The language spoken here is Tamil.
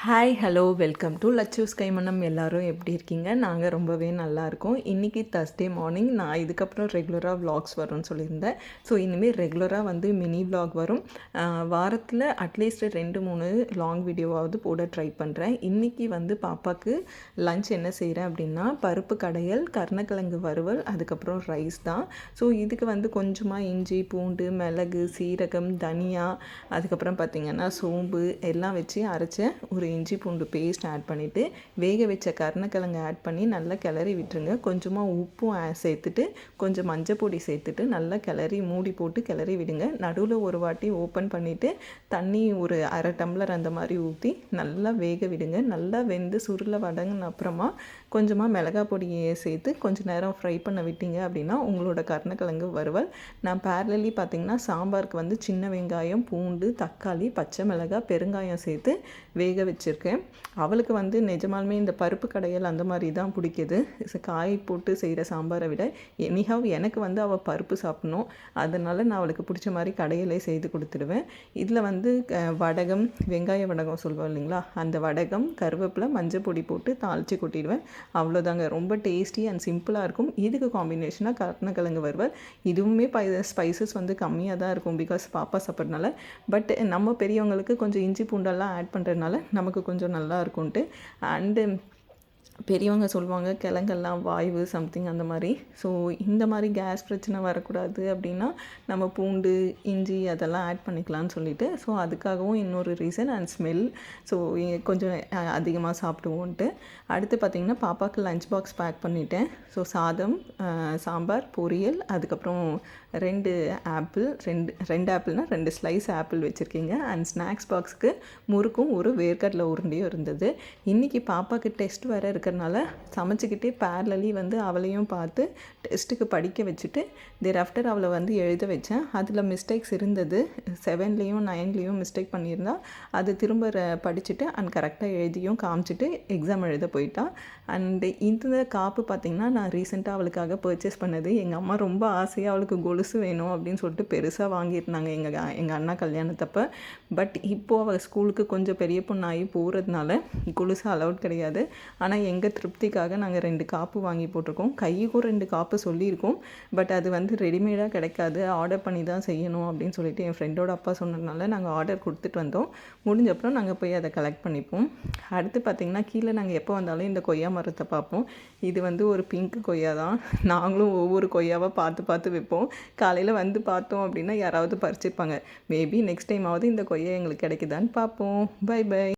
Hi hello welcome to Lachu's Kaimanam. எல்லோரும் எப்படி இருக்கீங்க? நாங்கள் ரொம்பவே நல்லா இருக்கோம். இன்றைக்கி தர்ஸ்டே மார்னிங். நான் இதுக்கப்புறம் ரெகுலராக விலாக்ஸ் வரும்னு சொல்லியிருந்தேன். ஸோ இனிமேல் ரெகுலராக வந்து மினி விலாக் வரும். வாரத்தில் அட்லீஸ்ட் 2-3 லாங் வீடியோவாவது போட ட்ரை பண்ணுறேன். இன்றைக்கி வந்து பாப்பாவுக்கு லஞ்ச் என்ன செய்கிறேன் அப்படின்னா, பருப்பு கடையல், கருணக்கிழங்கு வறுவல், அதுக்கப்புறம் ரைஸ் தான். ஸோ இதுக்கு வந்து கொஞ்சமாக இஞ்சி, பூண்டு, மிளகு, சீரகம், தனியா, அதுக்கப்புறம் பார்த்திங்கன்னா சோம்பு எல்லாம் வச்சு அரைச்ச ஒரு இஞ்சி பூண்டு பேஸ்ட் ஆட் பண்ணிவிட்டு வேக வச்ச கருணக்கிழங்கு ஆட் பண்ணி நல்லா கிளறி விட்டுருங்க. கொஞ்சமாக உப்பும் சேர்த்துட்டு கொஞ்சம் மஞ்சள் பொடி சேர்த்துட்டு நல்லா கிளறி மூடி போட்டு கிளறி விடுங்க. நடுவில் ஒரு வாட்டி ஓப்பன் பண்ணிவிட்டு தண்ணி ஒரு அரை டம்ளர் அந்த மாதிரி ஊற்றி நல்லா வேக விடுங்க. நல்லா வெந்து சுருளை வடங்கின அப்புறமா கொஞ்சமாக மிளகாய் பொடியை சேர்த்து கொஞ்சம் நேரம் ஃப்ரை பண்ண விட்டீங்க அப்படின்னா உங்களோட கருணக்கிழங்கு வறுவல். நான் பேரலி பார்த்திங்கன்னா சாம்பாருக்கு வந்து சின்ன வெங்காயம், பூண்டு, தக்காளி, பச்சை மிளகாய், பெருங்காயம் சேர்த்து வேக வச்சுருக்கேன். அவளுக்கு வந்து நிஜமாலுமே இந்த பருப்பு கடையல் அந்த மாதிரி தான் பிடிக்குது. காய் போட்டு செய்கிற சாம்பாரை விட எனிஹவ் எனக்கு வந்து அவள் பருப்பு சாப்பிட்ணும். அதனால் நான் அவளுக்கு பிடிச்ச மாதிரி கடையிலே செய்து கொடுத்துடுவேன். இதில் வந்து வடகம், வெங்காய வடகம் சொல்லுவோம் இல்லைங்களா, அந்த வடகம், கருவேப்பிலை, மஞ்சள் பொடி போட்டு தாளித்து கொட்டிடுவேன். அவ்வளோதாங்க. ரொம்ப டேஸ்டி அண்ட் சிம்பிளாக இருக்கும். இதுக்கு காம்பினேஷனாக கருணக்கிழங்கு வறுவல். இதுவுமே ஸ்பைசஸ் வந்து கம்மியாக தான் இருக்கும் பிகாஸ் பாப்பா சாப்பிட்றதுனால. பட் நம்ம பெரியவங்களுக்கு கொஞ்சம் இஞ்சி பூண்டெல்லாம் ஆட் பண்ணுறதுனால நமக்கு கொஞ்சம் நல்லா இருக்கும்ன்ட்டு. அண்டு பெரியவங்க சொல்லுவாங்க கிழங்கெல்லாம் வாய்வு சம்திங் அந்த மாதிரி. ஸோ இந்த மாதிரி கேஸ் பிரச்சனை வரக்கூடாது அப்படின்னா நம்ம பூண்டு, இஞ்சி அதெல்லாம் ஆட் பண்ணிக்கலாம்னு சொல்லிட்டு, ஸோ அதுக்காகவும் இன்னொரு ரீசன். And smell. ஸோ கொஞ்சம் அதிகமாக சாப்பிடுவோன்ட்டு. அடுத்து பார்த்திங்கன்னா பாப்பாவுக்கு லஞ்ச் பாக்ஸ் பேக் பண்ணிட்டேன். ஸோ சாதம், சாம்பார், பொரியல், அதுக்கப்புறம் 2 ஆப்பிள், 2 ஆப்பிள்னால் 2 ஸ்லைஸ் ஆப்பிள் வச்சுருக்கீங்க. அண்ட் ஸ்நாக்ஸ் பாக்ஸுக்கு முறுக்கும் ஒரு வேர்க்கடலை உருண்டையும் இருந்தது. இன்றைக்கி பாப்பாவுக்கு டெஸ்ட் வேறு இருக்கிறதுனால சமைச்சிக்கிட்டே பேரலி வந்து அவளையும் பார்த்து டெஸ்ட்டுக்கு படிக்க வச்சுட்டு தேராஃப்டர் அவளை வந்து எழுத வச்சேன். அதில் மிஸ்டேக்ஸ் இருந்தது. 7லேயும் 9லேயும் மிஸ்டேக் பண்ணியிருந்தால் அது திரும்ப படிச்சுட்டு அண்ட் கரெக்டாக எழுதியும் காமிச்சிட்டு எக்ஸாம் எழுத போயிட்டான். அண்டு இந்த காப்பு பார்த்திங்கன்னா நான் ரீசெண்டாக அவளுக்காக பர்ச்சேஸ் பண்ணது. எங்கள் அம்மா ரொம்ப ஆசையாக அவளுக்கு கொலுசு வேணும் அப்படின்னு சொல்லிட்டு பெருசாக வாங்கியிருந்தாங்க எங்கள் அண்ணா கல்யாணத்தப்போ. பட் இப்போது அவள் ஸ்கூலுக்கு கொஞ்சம் பெரிய பொண்ணாகி போகிறதுனால கொலுசு அலவுட் கிடையாது. ஆனால் எங்கள் திருப்திக்காக நாங்கள் 2 காப்பு வாங்கி போட்டிருக்கோம். கைக்கும் 2 காப்பு சொல்லியிருக்கோம். பட் அது வந்து ரெடிமேடாக கிடைக்காது, ஆர்டர் பண்ணி தான் செய்யணும் அப்படின்னு சொல்லிட்டு என் ஃப்ரெண்டோட அப்பா சொன்னதுனால நாங்கள் ஆர்டர் கொடுத்துட்டு வந்தோம். முடிஞ்சப்பறம் நாங்கள் போய் அதை கலெக்ட் பண்ணிப்போம். அடுத்து பார்த்திங்கன்னா கீழே நாங்கள் எப்போ வந்தாலும் இந்த கொய்யா மரத்தை பார்ப்போம். இது வந்து ஒரு பிங்க் கொய்யா தான். நாங்களும் ஒவ்வொரு கொய்யாவாக பார்த்து பார்த்து வைப்போம். காலையில் வந்து பார்த்தோம் அப்படின்னா யாராவது பறிச்சிருப்பாங்க. மேபி நெக்ஸ்ட் டைமாவது இந்த கொய்யா எங்களுக்கு கிடைக்குதான்னு பார்ப்போம். Bye by.